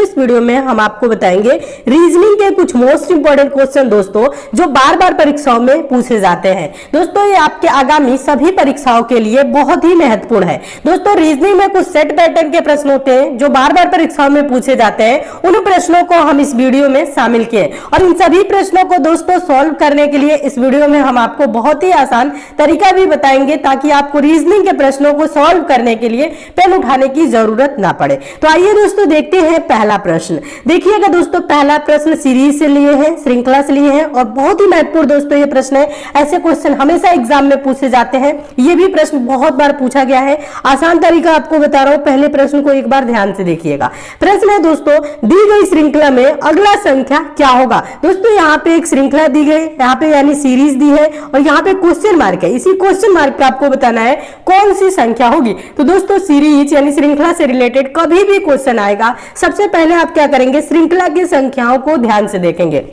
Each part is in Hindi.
इस वीडियो में हम आपको बताएंगे रीजनिंग के कुछ मोस्ट इंपोर्टेंट क्वेश्चन दोस्तों, जो बार बार परीक्षाओं में पूछे जाते हैं। दोस्तों ये आपके आगामी सभी परीक्षाओं के लिए बहुत ही महत्वपूर्ण है। दोस्तों रीजनिंग में कुछ सेट पैटर्न के प्रश्न होते हैं जो बार बार परीक्षाओं में पूछे जाते हैं। उन प्रश्नों को हम इस वीडियो में शामिल किए और इन सभी प्रश्नों को दोस्तों सॉल्व करने के लिए इस वीडियो में हम आपको बहुत ही आसान तरीका भी बताएंगे, ताकि आपको रीजनिंग के प्रश्नों को सॉल्व करने के लिए पेन उठाने की जरूरत ना पड़े। तो आइए दोस्तों देखते हैं पहला प्रश्न। देखिएगा दोस्तों, पहला प्रश्न सीरीज से लिए हैं, श्रृंखला से लिए हैं और बहुत ही महत्वपूर्ण दोस्तों ये प्रश्न है। ऐसे क्वेश्चन हमेशा एग्जाम में पूछे जाते हैं। ये भी प्रश्न बहुत बार पूछा गया है। आसान तरीका आपको बता रहा हूं, पहले प्रश्न को एक बार ध्यान से देखिएगा। प्रश्न है दोस्तों, दी गई श्रृंखला में अगला संख्या क्या होगा। दोस्तों यहाँ पे एक श्रृंखला दी गई, यहाँ पे यानी सीरीज दी है और यहाँ पे क्वेश्चन मार्क है। इसी क्वेश्चन मार्क पे आपको बताना है कौन सी संख्या होगी। तो दोस्तों सीरीज यानी श्रृंखला से रिलेटेड कभी भी क्वेश्चन आएगा, सबसे पहले आप क्या करेंगे, श्रृंखला की संख्याओं को ध्यान से देखेंगे।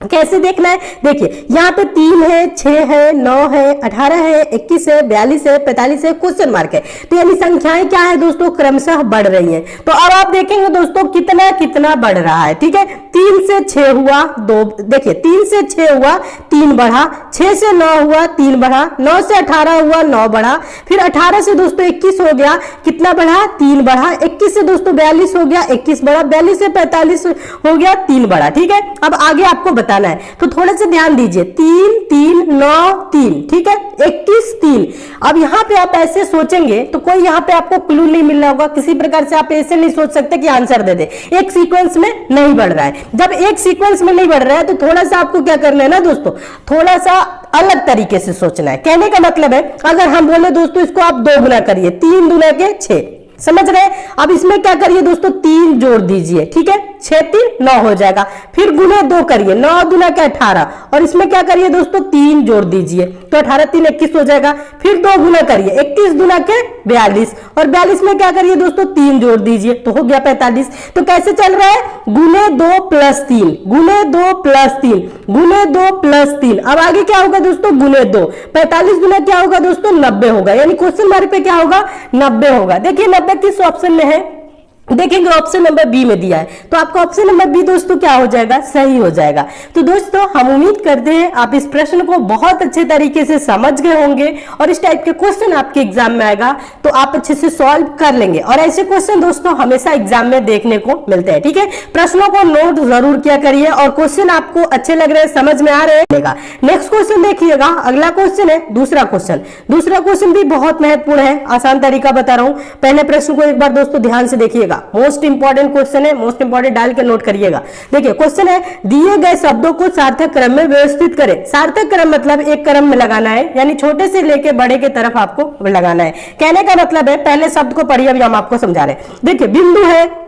कैसे देखना है, देखिए यहाँ पे 3 है, 6 है, 9 है, 18 है, 21 है, 42 है, 45 है, क्वेश्चन मार्क है। तो यानी संख्याएं क्या है दोस्तों, क्रमशः बढ़ रही हैं। तो अब आप देखेंगे दोस्तों कितना कितना बढ़ रहा है। ठीक है, 3 से 6 हुआ 2, देखिए 3 से 6 हुआ 3 बढ़ा, 6 से 9 हुआ 3 बढ़ा, 9 से 18 हुआ 9 बढ़ा, फिर 18 से दोस्तों 21 हो गया, कितना बढ़ा, 3 बढ़ा, 21 से दोस्तों 42 हो गया, 21 बढ़ा, 42 से 45 हो गया, 3 बढ़ा। ठीक है, अब आगे आपको बताना है, तो थोड़ा सा ध्यान दीजिए। 3 3 9 3, ठीक है, 21 3। अब यहाँ पे आप ऐसे सोचेंगे तो कोई यहाँ पे आपको क्लू नहीं मिल रहा होगा, किसी प्रकार से आप ऐसे नहीं सोच सकते कि आंसर दे दे। एक सीक्वेंस में नहीं बढ़ रहा है। जब एक सीक्वेंस में नहीं बढ़ रहा है तो थोड़ा सा आपको क्या करना है ना दोस्तों, थोड़ा सा अलग तरीके से सोचना है। कहने का मतलब है, अगर हम बोले दोस्तों इसको आप 2 गुना करिए, 3 दूना के 6, समझ रहे। अब इसमें क्या करिए दोस्तों, 3 जोड़ दीजिए, ठीक है, 6 3 9 हो जाएगा। फिर गुने 2 करिए, 9 दूना के 18 और इसमें क्या करिए दोस्तों, 3 जोड़ दीजिए, तो 18 3 21 हो जाएगा। फिर 2 गुना करिए, 21 दूना के 42 और 42 में क्या करिए दोस्तों, 3 जोड़ दीजिए, तो हो गया 45। तो कैसे चल रहा है, गुने 2 प्लस 3, गुने 2 प्लस 3, गुने 2 प्लस 3। अब आगे क्या होगा दोस्तों, गुने 2, 45 गुना क्या होगा दोस्तों, 90 होगा। यानी क्वेश्चन मार्क पे क्या होगा, 90 होगा। देखिए 90 किस ऑप्शन में है, देखेंगे ऑप्शन नंबर बी में दिया है, तो आपका ऑप्शन नंबर बी दोस्तों क्या हो जाएगा, सही हो जाएगा। तो दोस्तों हम उम्मीद करते हैं आप इस प्रश्न को बहुत अच्छे तरीके से समझ गए होंगे और इस टाइप के क्वेश्चन आपके एग्जाम में आएगा तो आप अच्छे से सॉल्व कर लेंगे। और ऐसे क्वेश्चन दोस्तों हमेशा एग्जाम में देखने को मिलते हैं। ठीक है, प्रश्नों को नोट जरूर किया करिए और क्वेश्चन आपको अच्छे लग रहे हैं, समझ में आ रहे हैं। नेक्स्ट क्वेश्चन देखिएगा, अगला क्वेश्चन है दूसरा क्वेश्चन। दूसरा क्वेश्चन भी बहुत महत्वपूर्ण है, आसान तरीका बता रहा हूं। पहले प्रश्न को एक बार दोस्तों ध्यान से देखिएगा, मोस्ट इंपॉर्टेंट क्वेश्चन है, मोस्ट इंपॉर्टेंट डाल के नोट करिएगा। देखिए क्वेश्चन है, दिए गए शब्दों को सार्थक क्रम में व्यवस्थित करें। सार्थक क्रम मतलब एक क्रम में लगाना है, यानी छोटे से लेके बड़े के तरफ आपको लगाना है। कहने का मतलब है, पहले शब्द को पढ़िए, अभी हम आपको समझा रहे हैं। देखिए बिंदु है,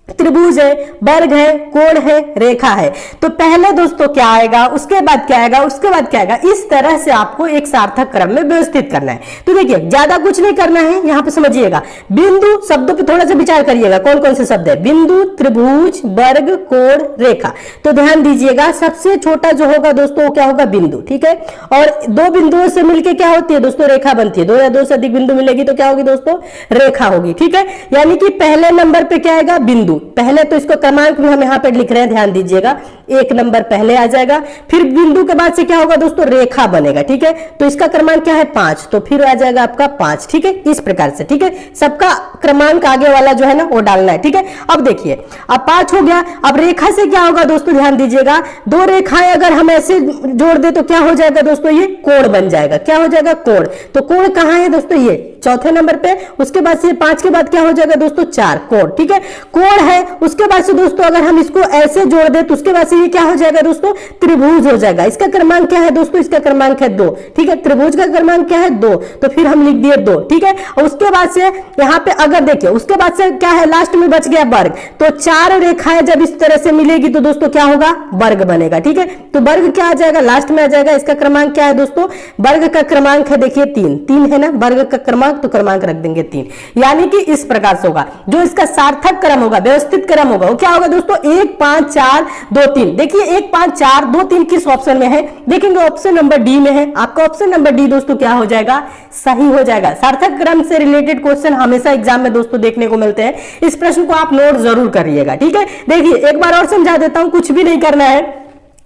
त्रिभुज है, वर्ग है, कोण है, रेखा है। तो पहले दोस्तों क्या आएगा, उसके बाद क्या आएगा, उसके बाद क्या आएगा, इस तरह से आपको एक सार्थक क्रम में व्यवस्थित करना है। तो देखिए ज्यादा कुछ नहीं करना है, यहाँ पे समझिएगा। बिंदु शब्दों पे थोड़ा सा विचार करिएगा, कौन कौन से शब्द है, बिंदु, त्रिभुज, वर्ग, कोण, रेखा। तो ध्यान दीजिएगा, सबसे छोटा जो होगा दोस्तों वो क्या होगा, बिंदु। ठीक है, और 2 बिंदुओं से मिलकर क्या होती है दोस्तों, रेखा बनती है। 2 या 2 से अधिक बिंदु मिलेगी तो क्या होगी दोस्तों, रेखा होगी। ठीक है, यानी कि पहले नंबर पे क्या आएगा, बिंदु। पहले तो इसको क्रमांक भी हम यहाँ पे लिख रहे हैं, ध्यान दीजिएगा, 1 नंबर पहले आ जाएगा। फिर बिंदु के बाद से क्या होगा दोस्तों, रेखा बनेगा। ठीक है, तो इसका क्रमांक क्या है, 5, तो फिर आ जाएगा आपका 5। ठीक है, इस प्रकार से। ठीक है, सबका क्रमांक आगे वाला जो है ना वो डालना है। ठीक है, अब देखिए अब 5 हो गया। अब रेखा से क्या होगा दोस्तों, ध्यान दीजिएगा, 2 रेखाएं अगर हम ऐसे जोड़ दे तो क्या हो जाएगा दोस्तों, ये कोण बन जाएगा। क्या हो जाएगा, कोण। तो कोण कहाँ है दोस्तों, ये चौथे नंबर पे। उसके बाद से 5 के बाद क्या हो जाएगा दोस्तों, 4, कोण। ठीक है, कोण है। उसके बाद से दोस्तों अगर हम इसको ऐसे जोड़ दे तो उसके बाद से ये क्या हो जाएगा दोस्तों, त्रिभुज हो जाएगा। इसका क्रमांक क्या है दोस्तों, इसका क्रमांक है 2। ठीक है, त्रिभुज का क्रमांक क्या है, 2, तो फिर हम लिख दिए 2। ठीक है, और उसके बाद से यहाँ पे अगर देखिए उसके बाद से क्या है, लास्ट में बच गया वर्ग। तो 4 रेखाएं जब इस तरह से मिलेगी तो दोस्तों क्या होगा, वर्ग बनेगा। ठीक है, तो वर्ग क्या आ जाएगा, लास्ट में आ जाएगा। इसका क्रमांक क्या है दोस्तों, वर्ग का क्रमांक है देखिए 3 है ना, वर्ग का क्रमांक, तो क्रमांक रख देंगे 3। यानी कि इस प्रकार से होगा जो इसका सार्थक क्रम होगा, व्यवस्थित क्रम होगा, वो क्या होगा दोस्तों, 1 5 4 2 3। 3, देखिए 1 5 4 2 3 किस ऑप्शन में है, देखेंगे ऑप्शन नंबर डी में है। आपका ऑप्शन नंबर डी दोस्तों क्या हो जाएगा, सही हो जाएगा। सार्थक क्रम से रिलेटेड क्वेश्चन हमेशा एग्जाम में दोस्तों देखने को मिलते हैं, इस प्रश्न को आप नोट जरूर करिएगा, ठीक है। देखिए एक बार और समझा देता हूं, कुछ भी नहीं करना है।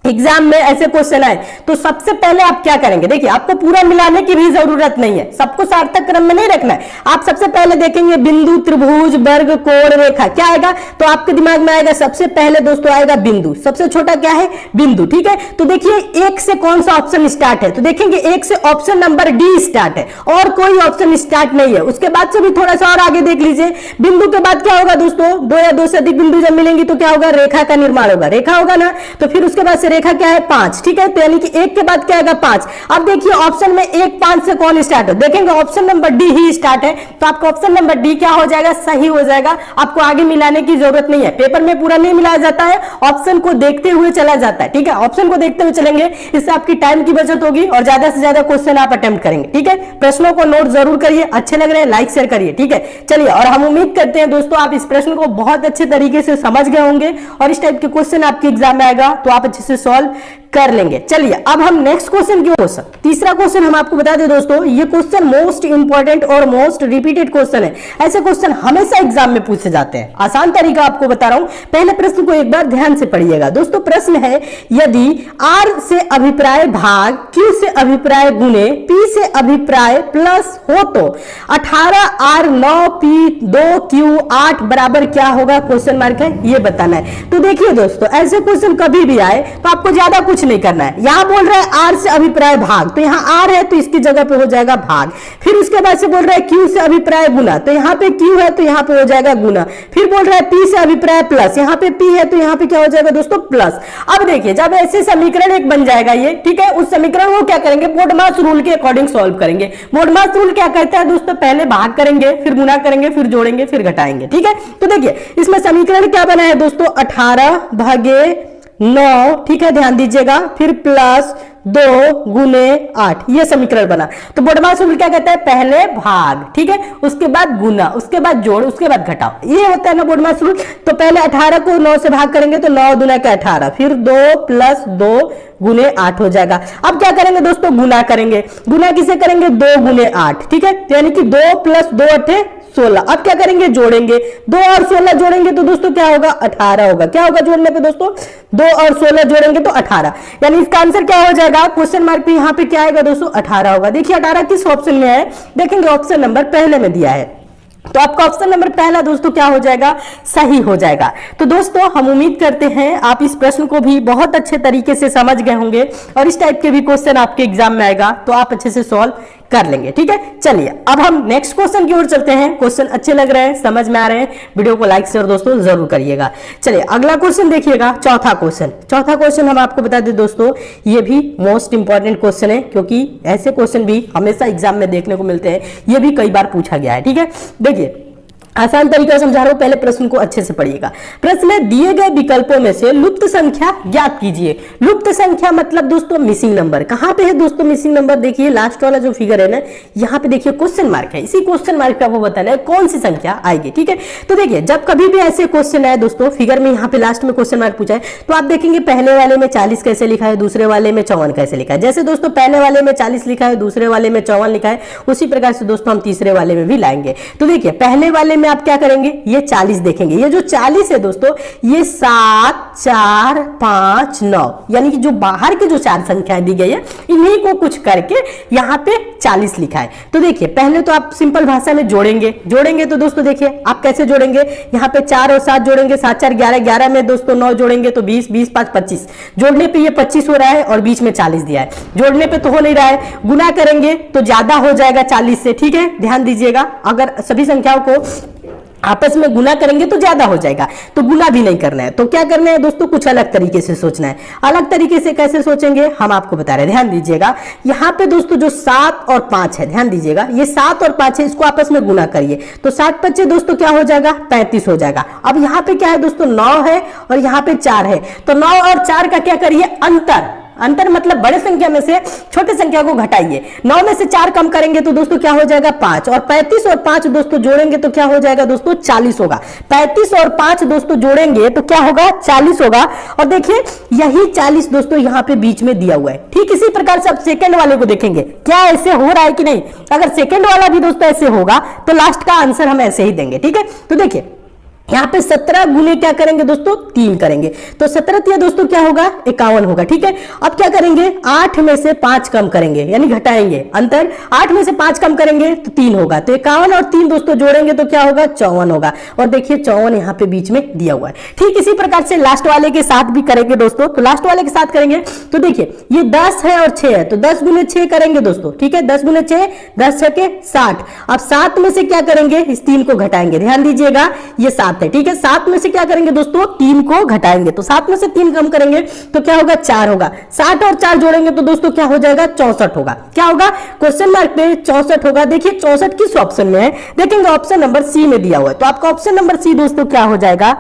एग्जाम में ऐसे क्वेश्चन आए तो सबसे पहले आप क्या करेंगे, देखिए आपको पूरा मिलाने की भी जरूरत नहीं है, सबको सार्थक क्रम में नहीं रखना है। आप सबसे पहले देखेंगे बिंदु, त्रिभुज, वर्ग, कोण, रेखा, क्या आएगा, तो आपके दिमाग में आएगा सबसे पहले दोस्तों आएगा बिंदु, सबसे छोटा क्या है, बिंदु, ठीक है। तो देखिए एक से कौन सा ऑप्शन स्टार्ट है, तो देखेंगे एक से ऑप्शन नंबर डी स्टार्ट है और कोई ऑप्शन स्टार्ट नहीं है। उसके बाद से भी थोड़ा सा और आगे देख लीजिए, बिंदु के बाद क्या होगा दोस्तों, दो या दो से अधिक बिंदु जब मिलेंगी तो क्या होगा, रेखा का निर्माण होगा, रेखा होगा ना। तो फिर उसके बाद से रेखा क्या है, 5, ठीक है। तो यानी कि 1 के बाद क्या आएगा, 5। अब देखिए ऑप्शन में 1 5 से कौन स्टार्ट है, देखेंगे ऑप्शन नंबर डी ही स्टार्ट है, तो आपका ऑप्शन नंबर डी क्या हो जाएगा, सही हो जाएगा। आपको आगे मिलाने की जरूरत नहीं है, पेपर में पूरा नहीं मिलाया जाता है, ऑप्शन को देखते हुए चला जाता है, ठीक है। ऑप्शन को देखते हुए चलेंगे, इससे आपकी टाइम की बचत होगी और ज्यादा से ज्यादा क्वेश्चन आप अटेम्प्ट करेंगे, ठीक है। प्रश्नों को नोट जरूर करिए, अच्छे लग रहे हैं लाइक शेयर करिए, ठीक है। चलिए, और हम उम्मीद करते हैं दोस्तों आप इस प्रश्न को बहुत अच्छे तरीके से समझ गए होंगे और इस टाइप के क्वेश्चन आपके एग्जाम में आएगा तो आप अच्छे से सॉल्व कर लेंगे। चलिए अब हम नेक्स्ट क्वेश्चन की ओर, तीसरा क्वेश्चन हम आपको बता दें दोस्तों, ये क्वेश्चन मोस्ट इंपॉर्टेंट और मोस्ट रिपीटेड क्वेश्चन है। ऐसे क्वेश्चन हमेशा एग्जाम में पूछे जाते हैं। आसान तरीका आपको बता रहा हूं, पहले प्रश्न को एक बार ध्यान से पढ़िएगा दोस्तों। प्रश्न है, यदि R से अभिप्राय भाग Q से अभिप्राय गुणे P से अभिप्राय प्लस हो तो 18R 9P 2Q 8 बराबर क्या होगा, क्वेश्चन मार्क है, ये बताना है। तो देखिए दोस्तों, ऐसे क्वेश्चन कभी भी आए तो आपको ज्यादा कुछ नहीं करना है। यहां बोल रहा है आर से अभिप्राय भाग, तो यहां आर है तो इसकी जगह पे हो जाएगा भाग। फिर उसके बाद से बोल रहा है क्यू से अभिप्राय गुना, तो यहां पे क्यू है तो यहां पे हो जाएगा गुना। फिर बोल रहा है पी से अभिप्राय प्लस, यहां पे पी है तो यहां पे क्या हो जाएगा दोस्तों, प्लस। अब देखिए जब ऐसे समीकरण एक बन जाएगा ये, ठीक है, उस समीकरण को क्या करेंगे, बोडमास रूल के अकॉर्डिंग सॉल्व करेंगे। बोडमास रूल क्या कहता है दोस्तों, पहले भाग करेंगे, फिर गुना करेंगे, फिर जोड़ेंगे, फिर घटाएंगे, ठीक है। तो देखिए इसमें समीकरण क्या बना है दोस्तों, 18 भागे 9, ठीक है, ध्यान दीजिएगा, फिर प्लस 2 गुने 8, ये समीकरण बना। तो बोडमास रूल क्या कहता है, पहले भाग, ठीक है, उसके बाद गुना, उसके बाद जोड़, उसके बाद घटाओ, ये होता है ना बोडमास रूल। तो पहले 18 को 9 से भाग करेंगे तो 9 दूना का 18, फिर 2 प्लस 2 गुने 8 हो जाएगा। अब क्या करेंगे दोस्तों, गुना करेंगे। गुना किसे करेंगे, 2 गुने 8, ठीक है, यानी कि 2 प्लस 2 8 16। अब क्या करेंगे, जोड़ेंगे, 2 और 16 जोड़ेंगे तो दोस्तों क्या होगा, 18 होगा। क्या होगा जोड़ने पे दोस्तों, 2 और 16 जोड़ेंगे तो 18, यानी इसका आंसर क्या हो जाएगा, क्वेश्चन मार्क पे यहाँ पे क्या आएगा दोस्तों, 18 होगा। देखिए 18 किस ऑप्शन में है, देखेंगे ऑप्शन नंबर पहले में दिया है, तो आपका ऑप्शन नंबर पहला दोस्तों क्या हो जाएगा, सही हो जाएगा। तो दोस्तों हम उम्मीद करते हैं आप इस प्रश्न को भी बहुत अच्छे तरीके से समझ गए होंगे और इस टाइप के भी क्वेश्चन आपके एग्जाम में आएगा तो आप अच्छे से सॉल्व कर लेंगे, ठीक है। चलिए अब हम नेक्स्ट क्वेश्चन की ओर चलते हैं। क्वेश्चन अच्छे लग रहे हैं, समझ में आ रहे हैं, वीडियो को लाइक शेयर दोस्तों जरूर करिएगा। चलिए अगला क्वेश्चन देखिएगा, चौथा क्वेश्चन हम आपको बता दें दोस्तों, ये भी मोस्ट इंपॉर्टेंट क्वेश्चन है क्योंकि ऐसे क्वेश्चन भी हमेशा एग्जाम में देखने को मिलते हैं, ये भी कई बार पूछा गया है, ठीक है। देखिए आसान तरीका समझा रहा हूं, पहले प्रश्न को अच्छे से पढ़िएगा। प्रश्न है, दिए गए विकल्पों में से लुप्त संख्या ज्ञात कीजिए। लुप्त संख्या मतलब दोस्तों मिसिंग नंबर। कहां पे है दोस्तों मिसिंग नंबर, देखिए लास्ट वाला जो फिगर है ना, यहाँ पे देखिए क्वेश्चन मार्क है, इसी क्वेश्चन मार्क का वो बताना है कौन सी संख्या आएगी, ठीक है। तो देखिए जब कभी भी ऐसे क्वेश्चन आए दोस्तों, फिगर में यहाँ पे लास्ट में क्वेश्चन मार्क पूछा है तो आप देखेंगे पहले वाले में 40 कैसे लिखा है, दूसरे वाले में 54 कैसे लिखा है। जैसे दोस्तों पहले वाले में 40 लिखा है, दूसरे वाले में 54 लिखा है, उसी प्रकार से दोस्तों हम तीसरे वाले में भी लाएंगे। तो देखिए पहले वाले में आप क्या करेंगे, ये 40 देखेंगे, ये जो 40 है दोस्तों ये 7 4 5 9, यानी कि जो बाहर के जो 4 संख्याएं दी गई है इन्हीं को कुछ करके यहाँ पे 40 लिखा है। तो देखिए पहले तो आप सिंपल भाषा में जोड़ेंगे तो दोस्तों देखिए आप कैसे जोड़ेंगे, यहाँ पे 4 और 7 जोड़ेंगे, 7 4 11, 11 में दोस्तों 9 जोड़ेंगे तो 20, 20 5 25, जोड़ने पे ये 25 हो रहा है और बीच में 40 दिया है, जोड़ने पे तो हो नहीं रहा है, गुना करेंगे तो ज्यादा हो जाएगा 40 से, ठीक है, ध्यान दीजिएगा। अगर सभी संख्याओं को आपस में गुना करेंगे तो ज्यादा हो जाएगा, तो गुना भी नहीं करना है। तो क्या करना है दोस्तों, कुछ अलग तरीके से सोचना है। अलग तरीके से कैसे सोचेंगे हम आपको बता रहे हैं, ध्यान दीजिएगा। यहाँ पे दोस्तों जो 7 और 5 है, ध्यान दीजिएगा, ये 7 और 5 है, इसको आपस में गुना करिए तो 7 5 दोस्तों क्या हो जाएगा, 35 हो जाएगा। अब यहाँ पे क्या है दोस्तों, 9 है और यहाँ पे 4 है, तो 9 और 4 का क्या करिए, अंतर मतलब बड़े संख्या में से छोटे संख्या को घटाइए। 9 में से 4 कम करेंगे तो दोस्तों क्या हो जाएगा 5, और 35 और 5 दोस्तों जोड़ेंगे तो क्या हो जाएगा दोस्तों 40 होगा। 35 और 5 दोस्तों जोड़ेंगे तो क्या होगा 40 होगा। और देखिए यही 40 दोस्तों यहाँ पे बीच में दिया हुआ है। ठीक इसी प्रकार से अब सेकंड वाले को देखेंगे क्या ऐसे हो रहा है कि नहीं। अगर सेकंड वाला भी दोस्तों ऐसे होगा तो लास्ट का आंसर हम ऐसे ही देंगे। ठीक है, तो देखिए यहाँ पे 17 गुने क्या करेंगे दोस्तों 3 करेंगे, तो 17 तिया दोस्तों क्या होगा 51 होगा। ठीक है, अब क्या करेंगे 8 में से 5 कम करेंगे यानी घटाएंगे अंतर, 8 में से 5 कम करेंगे तो 3 होगा, तो 51 और 3 दोस्तों जोड़ेंगे तो क्या होगा 54 होगा। और देखिए 54 यहाँ पे बीच में दिया हुआ है। ठीक इसी प्रकार से लास्ट वाले के साथ भी करेंगे दोस्तों, तो लास्ट वाले के साथ करेंगे तो देखिए ये 10 है और 6 है, तो 10 गुने 6 करेंगे दोस्तों। ठीक है, 10 गुने 6 10 6 के 60। अब 7 में से क्या करेंगे इस 3 को घटाएंगे, ध्यान दीजिएगा ये 7 है। ठीक है, 7 में से क्या करेंगे दोस्तों 3 को घटाएंगे, तो 7 में से 3 कम करेंगे तो क्या होगा 4 होगा। 60 और 4 जोड़ेंगे तो दोस्तों क्या हो जाएगा 64 होगा। क्या होगा क्वेश्चन मार्क पे 64 होगा। देखिए 64 किस ऑप्शन में है, देखेंगे ऑप्शन नंबर सी में दिया हुआ है, तो आपका ऑप्शन नंबर सी दोस्तों क्या हो जाएगा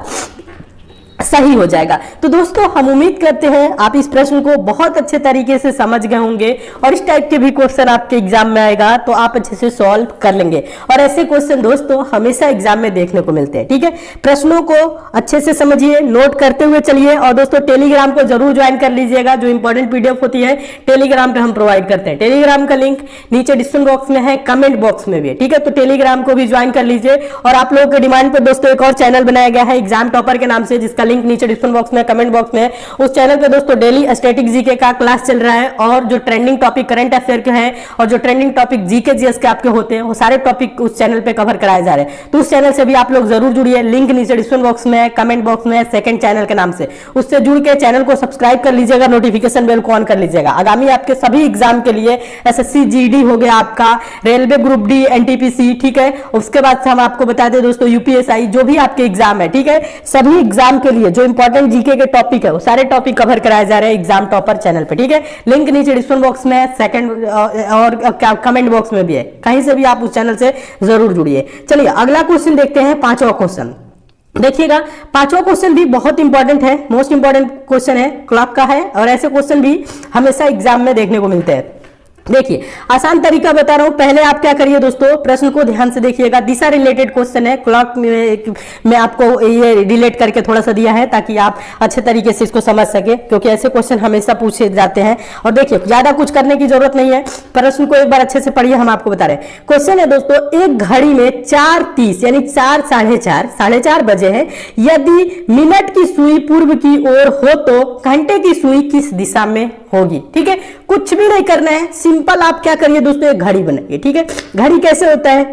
सही हो जाएगा। तो दोस्तों हम उम्मीद करते हैं आप इस प्रश्न को बहुत अच्छे तरीके से समझ गए होंगे, और इस टाइप के भी क्वेश्चन आपके एग्जाम में आएगा तो आप अच्छे से सॉल्व कर लेंगे। और ऐसे क्वेश्चन दोस्तों हमेशा एग्जाम में देखने को मिलते हैं। ठीक है, प्रश्नों को अच्छे से समझिए, नोट करते हुए चलिए, और दोस्तों टेलीग्राम को जरूर ज्वाइन कर लीजिएगा। जो इंपॉर्टेंट पीडीएफ होती है टेलीग्राम पे हम प्रोवाइड करते हैं। टेलीग्राम का लिंक नीचे डिस्क्रिप्शन बॉक्स में है, कमेंट बॉक्स में भी है। ठीक है, तो टेलीग्राम को भी ज्वाइन कर लीजिए। और आप लोगों के डिमांड पर दोस्तों एक और चैनल बनाया गया है एग्जाम टॉपर के नाम से, जिसका लिंक नीचे डिस्क्रिप्शन बॉक्स में कमेंट बॉक्स में। उस चैनल पे दोस्तों डेली स्टैटिक जीके का क्लास चल रहा है, और जो ट्रेंडिंग टॉपिक करंट अफेयर के हैं और जो ट्रेंडिंग टॉपिक जीके जीएस के आपके होते हैं वो सारे टॉपिक उस चैनल पे कवर कराए जा रहे हैं। तो उस चैनल से भी आप लोग जरूर जुड़िए, लिंक नीचे डिस्क्रिप्शन बॉक्स में है, कमेंट बॉक्स में है, सेकंड चैनल के नाम से। उससे जुड़ के चैनल को सब्सक्राइब कर लीजिएगा, नोटिफिकेशन बेल को ऑन कर लीजिएगा। आगामी आपके सभी एग्जाम के लिए एसएससी जीडी हो गया, आपका रेलवे ग्रुप डी, एनटीपीसी, ठीक है, उसके बाद से हम आपको बता दें दोस्तों यूपीएसआई, जो भी आपके एग्जाम है, ठीक है, सभी एग्जाम के लिए जो इंपॉर्टेंट जीके के टॉपिक है वो सारे टॉपिक कवर कराए जा रहे हैं एग्जाम टॉपर चैनल पे। ठीक है, लिंक नीचे डिस्क्रिप्शन बॉक्स में है, सेकंड और कमेंट बॉक्स में भी है, कहीं से भी आप उस चैनल से जरूर जुड़िए। चलिए अगला क्वेश्चन देखते हैं, पांचवा क्वेश्चन। देखिएगा पांचवा क्वेश्चन भी बहुत इंपॉर्टेंट है, मोस्ट इंपॉर्टेंट क्वेश्चन है, क्लॉक का है, और ऐसे क्वेश्चन भी हमेशा एग्जाम में देखने को मिलते हैं। देखिए आसान तरीका बता रहा हूं, पहले आप क्या करिए दोस्तों, प्रश्न को ध्यान से देखिएगा। दिशा रिलेटेड क्वेश्चन है, क्लॉक में आपको ये रिलेट करके थोड़ा सा दिया है ताकि आप अच्छे तरीके से इसको समझ सके, क्योंकि ऐसे क्वेश्चन हमेशा पूछे जाते हैं। और देखिए ज्यादा कुछ करने की जरूरत नहीं है, प्रश्न को एक बार अच्छे से पढ़िए, हम आपको बता रहे हैं। क्वेश्चन है दोस्तों, एक घड़ी में 4:30 यानी 4 साढ़े चार बजे हैं, यदि मिनट की सुई पूर्व की ओर हो तो घंटे की सुई किस दिशा में होगी। ठीक है, कुछ भी नहीं करना है, सिंपल आप क्या करिए दोस्तों, एक घड़ी बनाइए। ठीक है, घड़ी कैसे होता है,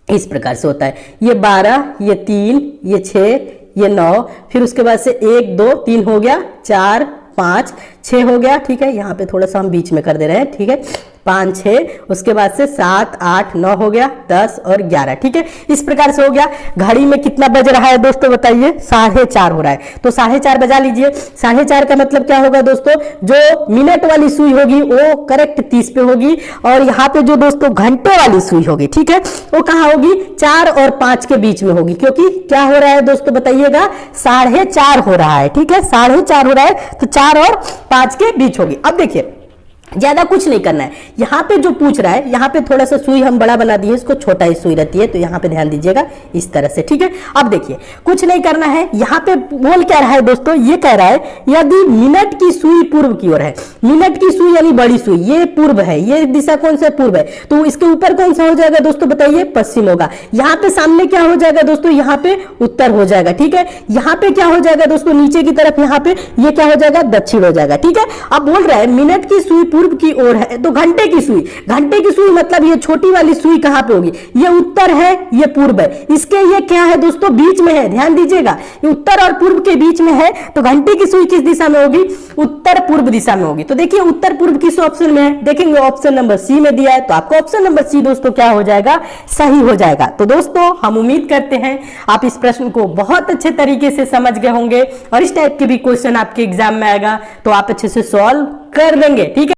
इस प्रकार से होता है, ये 12, ये 3, ये 6, ये 9, फिर उसके बाद से 1 2 3 हो गया, 4 5 6 हो गया। ठीक है, यहाँ पे थोड़ा सा हम बीच में कर दे रहे हैं। ठीक है, 5 6, उसके बाद से 7 8 9 हो गया, 10 और 11। ठीक है, इस प्रकार से हो गया। घड़ी में कितना बज रहा है दोस्तों बताइए, 4:30 हो रहा है, तो 4:30 बजा लीजिए। 4:30 का मतलब क्या होगा दोस्तों, जो मिनट वाली सुई होगी वो करेक्ट 30 पे होगी, और यहाँ पे जो दोस्तों घंटे वाली सुई होगी, ठीक है, वो कहाँ होगी 4 और 5 के बीच में होगी, क्योंकि क्या हो रहा है दोस्तों बताइएगा 4:30 हो रहा है। ठीक है, 4:30 हो रहा है, तो 4 और 5 के बीच होगी। अब देखिए ज्यादा कुछ नहीं करना है, यहाँ पे जो पूछ रहा है, यहाँ पे थोड़ा सा सुई हम बड़ा बना दिए, इसको छोटा ही सुई रहती है, तो यहाँ पे ध्यान दीजिएगा इस तरह से। ठीक है, अब देखिए कुछ नहीं करना है, यहाँ पे बोल क्या रहा है दोस्तों, ये कह रहा है यदि मिनट की सुई पूर्व की ओर है, मिनट की सुई यानी बड़ी सुई, ये पूर्व है, ये दिशा कौन सा पूर्व है, तो इसके ऊपर कौन सा हो जाएगा दोस्तों बताइए, पश्चिम होगा। यहाँ पे सामने क्या हो जाएगा दोस्तों, यहाँ पे उत्तर हो जाएगा। ठीक है, यहाँ पे क्या हो जाएगा दोस्तों, नीचे की तरफ यहाँ पे ये क्या हो जाएगा, दक्षिण हो जाएगा। ठीक है, अब बोल रहा है मिनट की सुई पूर्व की ओर है, तो घंटे की सुई, घंटे की सुई मतलब ये छोटी वाली सुई कहां पे होगी, ये उत्तर है, ये पूर्व है, इसके ये क्या है दोस्तों बीच में है, ध्यान दीजिएगा, ये उत्तर और पूर्व के बीच में है, तो घंटे की सुई किस दिशा में होगी, उत्तर पूर्व दिशा में होगी। तो देखिए उत्तर पूर्व किस ऑप्शन में है, देखेंगे ऑप्शन नंबर सी में दिया है, तो आपका ऑप्शन नंबर सी दोस्तों क्या हो जाएगा, सही हो जाएगा। तो दोस्तों हम उम्मीद करते हैं आप इस प्रश्न को बहुत अच्छे तरीके से समझ गए होंगे, और इस टाइप के भी क्वेश्चन आपके एग्जाम में आएगा तो आप अच्छे से सॉल्व कर देंगे। ठीक है।